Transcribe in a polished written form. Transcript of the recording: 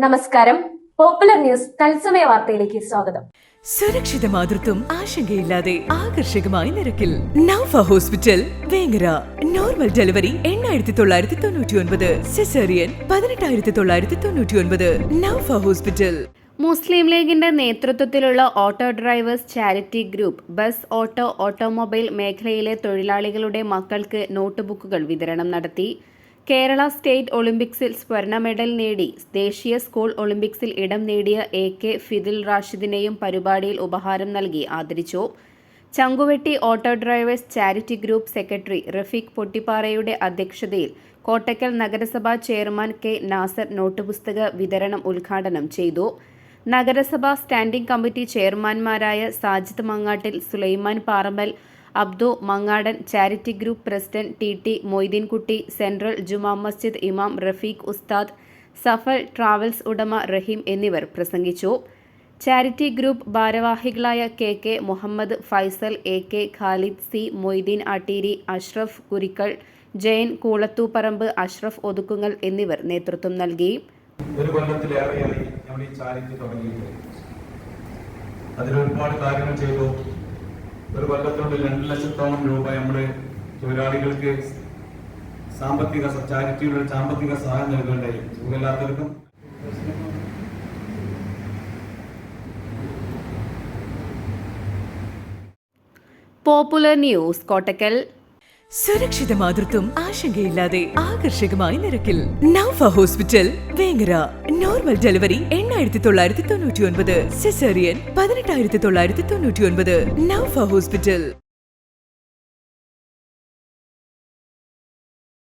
നമസ്കാരം. Popular news തത്സമയ വാർത്തയിലേക്ക് സ്വാഗതം. സുരക്ഷിത മാതൃത്വം ആശങ്കയില്ലാതെ ആകർഷകമായ നിരക്കിൽ Naufa hospital Vengara. Normal delivery 8999, caesarean 18999. Naufa hospital. Muslim ലീഗിന്റെ നേതൃത്വത്തിലുള്ള auto drivers charity group bus, automobile മേഖലയിലെ തൊഴിലാളികളുടെ മക്കൾക്ക് നോട്ട് ബുക്കുകൾ വിതരണം നടത്തി. കേരള സ്റ്റേറ്റ് ഒളിമ്പിക്സിൽ സ്വർണ്ണ മെഡൽ നേടി ദേശീയ സ്കൂൾ ഒളിമ്പിക്സിൽ ഇടം നേടിയ AK ഫിദിൽ റാഷിദിനെയും പരിപാടിയിൽ ഉപഹാരം നൽകി ആദരിച്ചു. Changuvetty auto drivers charity group secretary Rafeeq പൊട്ടിപ്പാറയുടെ അധ്യക്ഷതയിൽ കോട്ടക്കൽ നഗരസഭാ ചെയർമാൻ K നാസർ നോട്ടുപുസ്തക വിതരണം ഉദ്ഘാടനം ചെയ്തു. നഗരസഭാ സ്റ്റാൻഡിംഗ് കമ്മിറ്റി ചെയർമാൻമാരായ Sajid Mangattil, Sulaiman Parambal, Abdu Mangadan, charity group president TT Moideenkutty, central Juma Masjid ഇമാം റഫീഖ് ഉസ്താദ്, സഫൽ ട്രാവൽസ് ഉടമ റഹീം എന്നിവർ പ്രസംഗിച്ചു. ചാരിറ്റി ഗ്രൂപ്പ് ഭാരവാഹികളായ KK Muhammad, Faisal, AK Khalid, C Moideen Atteeri, Ashraf Kurikkal, Jayan Koolathuparamb, Ashraf Othukkungal എന്നിവർ നേതൃത്വം നൽകി. ഒരു കൊല്ലത്തിലേറെയായി നമ്മൾ ഈ ചാരിറ്റി തുടങ്ങിയിട്ട് അതിലൊരുപാട് കാര്യങ്ങൾ ചെയ്തു. ഒരു കൊല്ലത്തോട് 2 ലക്ഷത്തോളം രൂപ നമ്മുടെ തൊഴിലാളികൾക്ക് ചാരിറ്റിയുടെ സാമ്പത്തിക സഹായം നൽകേണ്ടായി. സുഖമില്ലാത്തവർക്കും പോപ്പുലർ ന്യൂസ് കോട്ടക്കൽ. സുരക്ഷിത മാതൃത്വം ആശങ്കയില്ലാതെ ആകർഷകമായ നിരക്കിൽ Naufa hospital Vengara. Normal delivery 8999, caesarean 18999. Naufa hospital.